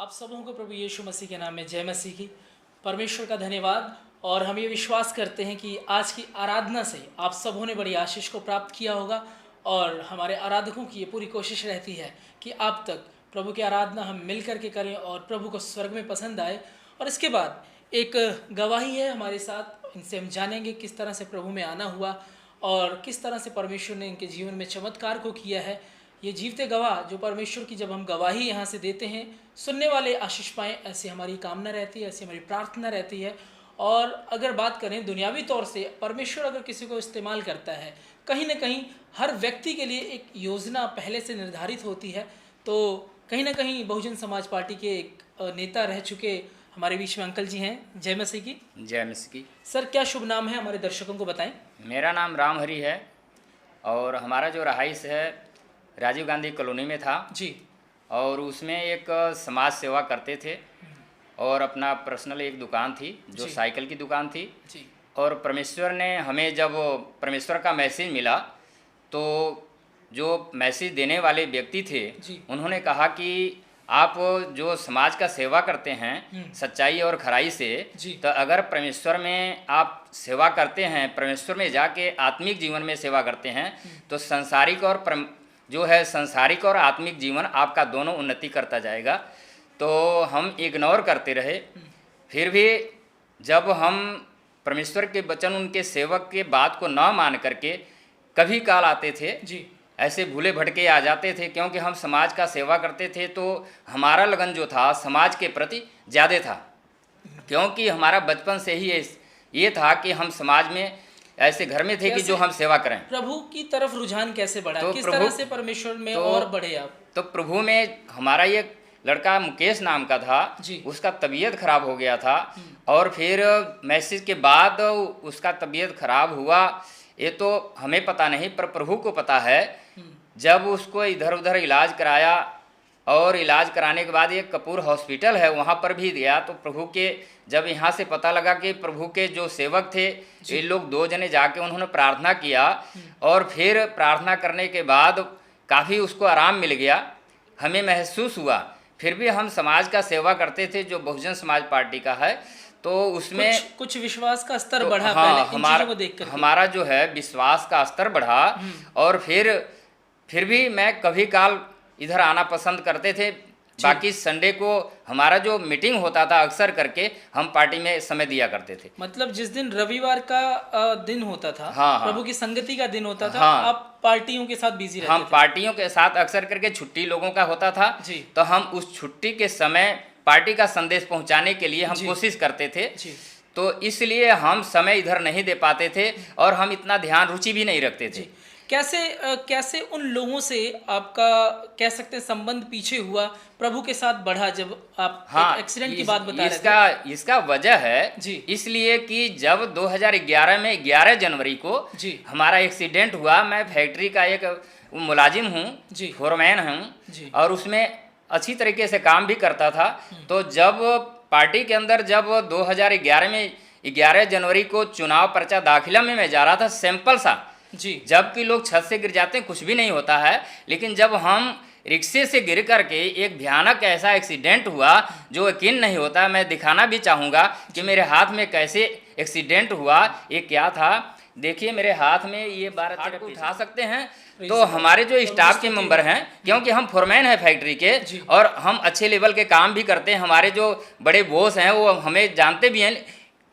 आप सबों को प्रभु यीशु मसीह के नाम में जय मसीह की। परमेश्वर का धन्यवाद। और हम ये विश्वास करते हैं कि आज की आराधना से आप सबों ने बड़ी आशीष को प्राप्त किया होगा। और हमारे आराधकों की ये पूरी कोशिश रहती है कि आप तक प्रभु की आराधना हम मिल कर के करें और प्रभु को स्वर्ग में पसंद आए। और इसके बाद एक गवाही है हमारे साथ, इनसे हम जानेंगे किस तरह से प्रभु में आना हुआ और किस तरह से परमेश्वर ने इनके जीवन में चमत्कार को किया है। ये जीवते गवाह जो परमेश्वर की जब हम गवाही यहाँ से देते हैं, सुनने वाले आशीष पाएँ, ऐसी हमारी कामना रहती है, ऐसी हमारी प्रार्थना रहती है। और अगर बात करें दुनियावी तौर से, परमेश्वर अगर किसी को इस्तेमाल करता है, कहीं ना कहीं हर व्यक्ति के लिए एक योजना पहले से निर्धारित होती है। तो कहीं ना कहीं बहुजन समाज पार्टी के एक नेता रह चुके हमारे बीच में अंकल जी हैं। जय मसीह की। जय मसीह की। सर, क्या शुभ नाम है, हमारे दर्शकों को बताएं। मेरा नाम राम हरी है और हमारा जो रहाइश है राजीव गांधी कॉलोनी में था जी। और उसमें एक समाज सेवा करते थे और अपना पर्सनल एक दुकान थी जो साइकिल की दुकान थी जी। और परमेश्वर ने हमें जब परमेश्वर का मैसेज मिला तो जो मैसेज देने वाले व्यक्ति थे उन्होंने कहा कि आप जो समाज का सेवा करते हैं सच्चाई और खराई से, तो अगर परमेश्वर में आप सेवा करते हैं, परमेश्वर में जाके आत्मिक जीवन में सेवा करते हैं, तो सांसारिक और जो है सांसारिक और आत्मिक जीवन आपका दोनों उन्नति करता जाएगा। तो हम इग्नोर करते रहे। फिर भी जब हम परमेश्वर के वचन, उनके सेवक के बात को न मान करके कभी काल आते थे जी, ऐसे भूले भटके आ जाते थे, क्योंकि हम समाज का सेवा करते थे तो हमारा लगन जो था समाज के प्रति ज़्यादा था, क्योंकि हमारा बचपन से ही ये था कि हम समाज में ऐसे घर में थे कि जो हम सेवा करें। प्रभु की तरफ रुझान कैसे बढ़ा, तो किस तरह से परमेश्वर में और बढ़े आप? तो प्रभु में हमारा ये लड़का मुकेश नाम का था, उसका तबीयत खराब हो गया था और फिर मैसेज के बाद उसका तबीयत खराब हुआ, ये तो हमें पता नहीं पर प्रभु को पता है। जब उसको इधर उधर इलाज कराया और इलाज कराने के बाद एक कपूर हॉस्पिटल है वहाँ पर भी गया, तो प्रभु के जब यहाँ से पता लगा कि प्रभु के जो सेवक थे ये लोग 2 जने जाके उन्होंने प्रार्थना किया और फिर प्रार्थना करने के बाद काफ़ी उसको आराम मिल गया, हमें महसूस हुआ। फिर भी हम समाज का सेवा करते थे जो बहुजन समाज पार्टी का है, तो उसमें कुछ विश्वास का स्तर तो बढ़ा। हाँ, पहले इन चीजों को देखकर हमारा जो है विश्वास का स्तर बढ़ा। और फिर भी मैं कभी काल इधर आना पसंद करते थे। बाकी संडे को हमारा जो मीटिंग होता था अक्सर करके हम पार्टी में समय दिया करते थे। मतलब जिस दिन रविवार का दिन होता था, हाँ, प्रभु की संगति का दिन होता था, हाँ, आप पार्टियों के साथ बिजी रहते हम थे। पार्टियों के साथ अक्सर करके छुट्टी लोगों का होता था जी। तो हम उस छुट्टी के समय पार्टी का संदेश पहुंचाने के लिए हम कोशिश करते थे जी। तो इसलिए हम समय इधर नहीं दे पाते थे और हम इतना ध्यान रुचि भी नहीं रखते थे। कैसे उन लोगों से आपका कह सकते हैं संबंध पीछे हुआ, प्रभु के साथ बढ़ा जब आप एक एक्सीडेंट की बात बता रहे थे? इसका वजह है जी। इसलिए कि जब 2011 में 11 जनवरी को हमारा एक्सीडेंट हुआ, मैं फैक्ट्री का एक मुलाजिम हूँ, फोरमैन हूँ और उसमें अच्छी तरीके से काम भी करता था। तो जब पार्टी के अंदर जब 2011 में 11 जनवरी को चुनाव पर्चा दाखिला में मैं जा रहा था सैंपल सा जी, जबकि लोग छत से गिर जाते हैं कुछ भी नहीं होता है, लेकिन जब हम रिक्शे से गिर करके एक भयानक ऐसा एक्सीडेंट हुआ जो यकीन नहीं होता। मैं दिखाना भी चाहूँगा कि मेरे हाथ में कैसे एक्सीडेंट हुआ। ये क्या था, देखिए मेरे हाथ में ये 12 चक्कर उठा सकते हैं। तो हमारे जो स्टाफ के मेंबर हैं, क्योंकि हम फोरमैन हैं फैक्ट्री के और हम अच्छे लेवल के काम भी करते हैं, हमारे जो बड़े बॉस हैं वो हमें जानते भी हैं।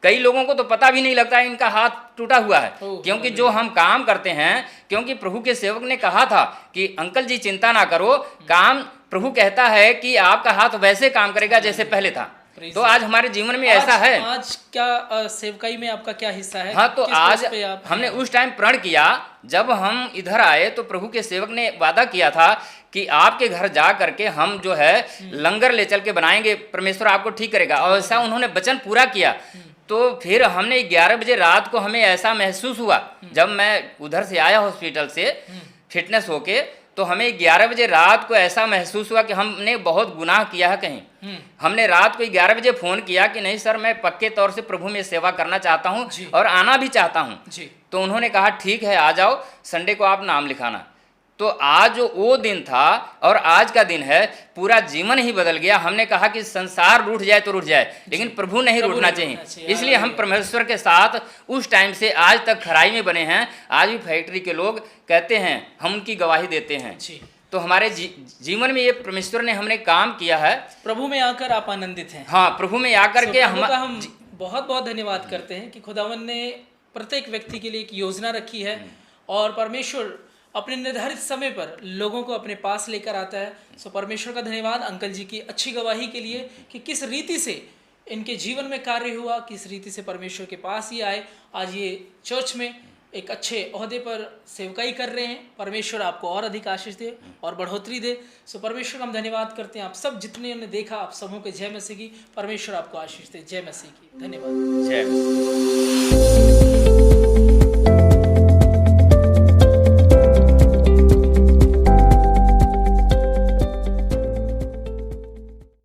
कई लोगों को तो पता भी नहीं लगता इनका हाथ टूटा हुआ है, क्योंकि जो हम काम करते हैं, क्योंकि प्रभु के सेवक ने कहा था कि अंकल जी चिंता ना करो, काम प्रभु कहता है कि आपका हाथ वैसे काम करेगा जैसे पहले था। तो आज हमारे जीवन में ऐसा है। आज क्या सेवकाई में आपका क्या हिस्सा है? हाँ, तो आज हमने उस टाइम प्रण किया जब हम इधर आए तो प्रभु के सेवक ने वादा किया था कि आपके घर जा करके हम जो है लंगर ले चल के बनाएंगे, परमेश्वर आपको ठीक करेगा। और ऐसा उन्होंने वचन पूरा किया। तो फिर हमने 11 बजे रात को हमें ऐसा महसूस हुआ, जब मैं उधर से आया हॉस्पिटल से फिटनेस होके, तो हमें 11 बजे रात को ऐसा महसूस हुआ कि हमने बहुत गुनाह किया है कहीं। हमने रात को 11 बजे फ़ोन किया कि नहीं सर, मैं पक्के तौर से प्रभु में सेवा करना चाहता हूँ और आना भी चाहता हूँ। तो उन्होंने कहा ठीक है आ जाओ, संडे को आप नाम लिखाना। तो आज जो वो दिन था और आज का दिन है, पूरा जीवन ही बदल गया। हमने कहा कि संसार रूठ जाए तो रूठ जाए, लेकिन प्रभु नहीं रूठना चाहिए। इसलिए हम परमेश्वर के साथ उस टाइम से आज तक खराई में बने हैं। आज भी फैक्ट्री के लोग कहते हैं, हम उनकी गवाही देते हैं। तो हमारे जीवन में ये परमेश्वर ने हमने काम किया है। प्रभु में आकर आप आनंदित हैं। हाँ, प्रभु में आकर के हम बहुत बहुत धन्यवाद करते हैं कि खुदावन ने प्रत्येक व्यक्ति के लिए एक योजना रखी है और परमेश्वर अपने निर्धारित समय पर लोगों को अपने पास लेकर आता है। सो परमेश्वर का धन्यवाद अंकल जी की अच्छी गवाही के लिए कि किस रीति से इनके जीवन में कार्य हुआ, किस रीति से परमेश्वर के पास ही आए, आज ये चर्च में एक अच्छे ओहदे पर सेवकाई कर रहे हैं। परमेश्वर आपको और अधिक आशीष दे और बढ़ोतरी दे। सो परमेश्वर का हम धन्यवाद करते हैं। आप सब जितने ने देखा, आप सबों के जय मसीह की। परमेश्वर आपको आशीष दे। जय मसीह की। धन्यवाद। जय मसीह।